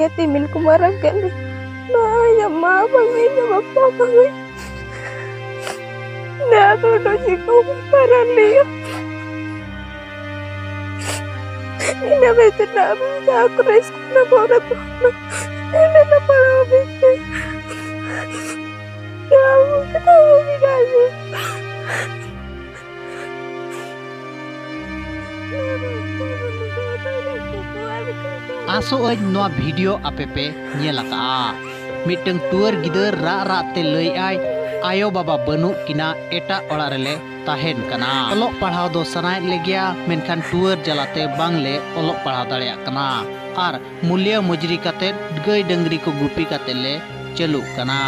Timil kumarang kali. Naya mama ini bapak kami. Nah, tuh dosiku parah liya. Ini betul nak bisa aku rescue na bora tuh. Ini na parah betul. Ya, kita tidak. आसो आज नवा video आपे पे नेलका मिटंग tour गिदर रा रा ते लई आयो बाबा बनु किना एटा ओड़ा रेले ताहेन कना ओलोक पढ़ाव दो सनाय लेगिया मेनखान टूर जलाते बांगले ओलोक पढ़ाव दाड़िया कना आर मूल्य मजूरी काते गई डंगरी को गुपी काते ले चलू कना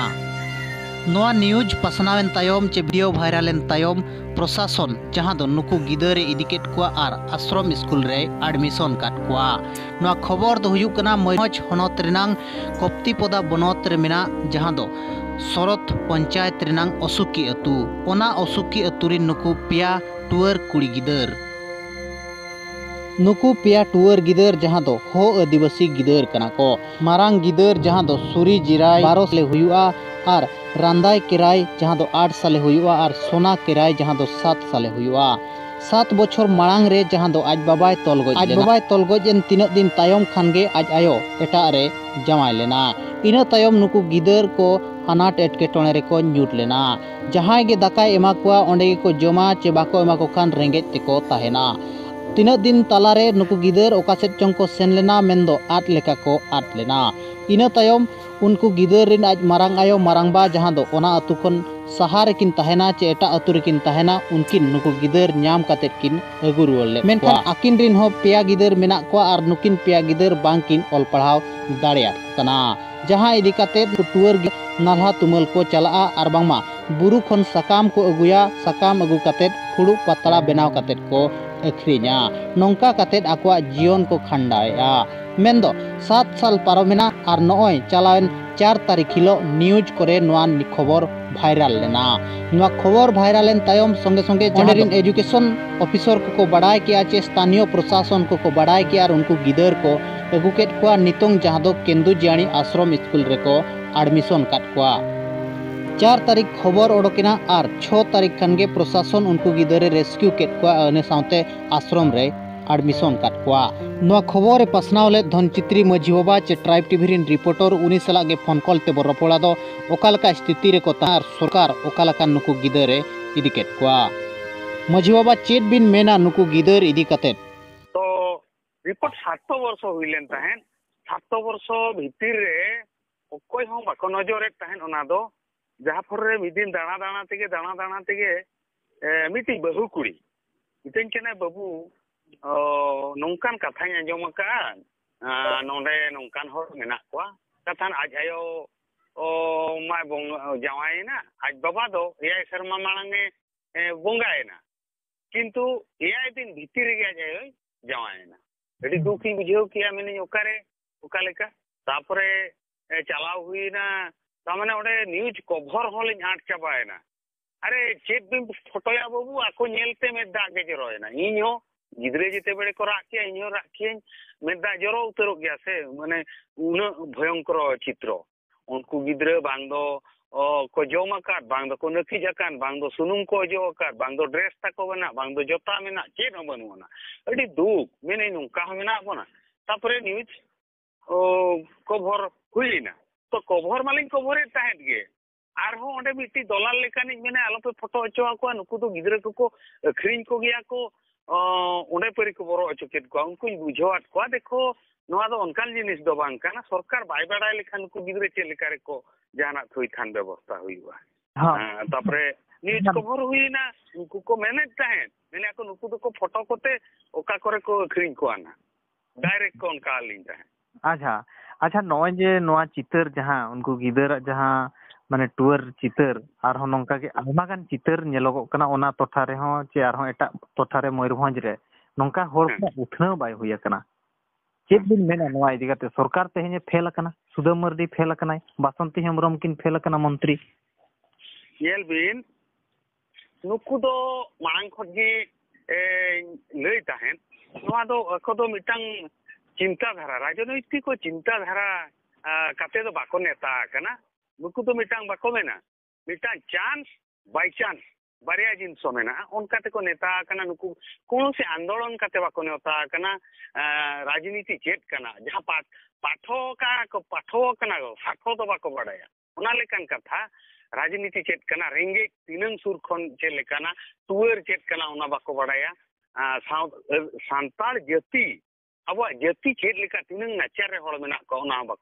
नवा न्यूज पसनावेन तायम चे वीडियो वायरलेन तायम प्रशासन जहां दो नुकु गिदरे इदिकेट कुआ आर आश्रम स्कूल रे एडमिशन काट कुआ नवा खबर दो हुयुक कना मयमज हनत रेनांग कप्तिपदा बनत रे मेना जहां दो सरत पंचायत रेनांग असुकी अतु ओना असुकी अतुरी नुकु पिया टूर कुड़ी गिदर नुकु पिया टूर गिदर जहां दो हो आदिवासी गिदर कना को मारांग गिदर जहां दो सुरी जिराय 12 ले हुयुआ आर रांदाय किराय जहां दो 8 साले हुयुआ आर सोना किराय जहां दो 7 साले हुयुआ 7 बछर मांग रे जहां दो आज बाबाय तलगोज एन तीन दिन तायम खानगे आज आयो एटा रे जमाय लेना इना तायम नुकु गिदर को अनाट एटकेटोणे रे को न्यूट लेना जहां गे दाकाय एमा कुआ ओंडे को जमा चे बाको एमा को खान रेंगेज तेको ताहेना तीन दिन तालारे नुकु गिदर ओकासेट चंग को सेन लेना मेंदो आट लेका को आट लेना इना तायम उनको गिदर रिन आज मारांग आयो मारांगबा जहां दो ओना अतु खन सहार किन तहेना चे एटा अतु रेकिन तहेना उनकिन नुकु गिदर ᱧᱟᱢ कातेट किन अगु रुवल ले मेनखान आकिन रिन हो पेया गिदर मेना को आर नुकिन पेया गिदर बांकिन ऑल पढ़ाव दाड़िया कना जहां इदी कातेट टूर नाल्हा तुमल को चला आर बांगमा बुरु खन सकाम को अगुया सकाम अगु कातेट फुड़ु पतड़ा बनाव कातेट को अखरिया नोंका कातेट आकवा जीवन को खंडाया मेंदो 7 साल पारोमेना आर नय चलावेन 4 तारीख हिलो न्यूज करे नोआ खबर भाइरल लेना नोआ खबर भाइरल लेन तायम संगे संगे जनरिन एजुकेशन ऑफिसर को बड़ाय किया चे स्थानीय प्रशासन को बड़ाय किया और उनको गिदर को एगुकेट को नितोंग जहां दो केंदु जियाणी आश्रम स्कूल रे को एडमिशन काट को 4 तारीख खबर ओडोकिना और 6 तारीख खनगे प्रशासन उनको गिदरे रेस्क्यू केट को अने साउते आश्रम रे एडमिशन काट को नोआ खबर पसनावले धनचित्री मझी बाबा चे ट्राइब टीवी रिन रिपोर्टर उनी सलागे फोन कॉल ते बरपड़ा दो ओकालका स्थिति रे को तार सरकार ओकालका नुकु गिदरे इदिकेट को मझी बाबा चेत बिन मेना नुकु गिदर इदी कते तो रिपोर्ट 7 वर्ष हुइलेन तहन 7 वर्ष भितिर रे ओकोय हम बाको नजर तहन ओना दो जहां फर रे मिदिन दाना दाना तेगे मिटी बहु कुड़ी इतेन केना बाबू नौकान कथा आंजम का नोंडे नौकान हर मेना कोआ कथान आज आयो मा बंग जावायना आज बाबा दो एय शर्मा मांगे बंगायना किंतु एय दिन भीतर गे आज आयो जावायना एडी दुखी बुझेव किया मैंने ओकारे ओकालेका तापरे चलाव हुईना तामाने ओडे न्यूज कवर होले आट चाबायना अरे चेक बिन फोटोया बाबू आको नेलते में दाग गे जरोयना इनो गिदरे जेते बेड़े को राखिया इनो राखिया में दा जरो उतरो गया से माने उन भयंकर चित्र उनको गिदरे बांग दो को जोमा काट बांग दो को नकी जकान बांग दो सुनुम को जो काट बांग दो ड्रेस तको बना बांग दो जोता मेना चेन बनवना अडी दुख मेने नुका मेना बना तापरे न्यूज कवर हुईना तो कवर मालिक कवर ताहेत गे आर हो ओंडे मिट्टी दलाल लेकानी मेने आलो पे फोटो अचो को नुकु तो गिदरे को अखरिन को गया को ओंडे परि को बरो अचो केत को उनको बुझावत को देखो नोआ दो अनकान जिनिस दो बांग काना सरकार बाय बाडाय लेखान को गिदरे चे लेका रे को जाना थोई थान व्यवस्था हुईवा हां तापरे न्यूज कवर हुईना उनको को मैनेज ताहेत मैंने को नुकु तो को फोटो कोते ओका करे को अखरिन को आना डायरेक्ट को उनका लिंक ताहे अच्छा नोय जे नोआ चितर जहां उनको गिदर जहां माने टूर चितर आर हो नोंका के आमा गान चितर नेलोगो कना ओना टोठा रे हो चे आर हो एटा टोठा रे मयूरभंज रे नोंका होर को उठना बाय हुया कना चेक दिन मेना नोआ इदी काते सरकार तेहे फेल कना सुदा मर्दी फेल कना बासंती हेमरम किन फेल कना मंत्री येल बिन नुकु दो मांग खगे लई ताहेन नोआ दो अको दो मिटांग चिंताधारा राजनैतिक को चिंताधारा कते दो बाको नेता कना नुकु तो मिटांग बाको मेना मिटांग चांस बाय चांस बारिया जिनसो मेना उनका ते को नेता कना नुकु कोनो से आंदोलन कते बाको नेता कना राजनीति चेत कना जहां पाठो कना साखो तो बाको बड़ाया उना लेकन कथा राजनीति चेत कना रेंगे तीनन सुर खन चे लेकना टूर चेत कना उना बाको बड़ाया सांताल जाति अब जाति चेत लेका तीनन नाचार रे हड़ मेना को उना बाको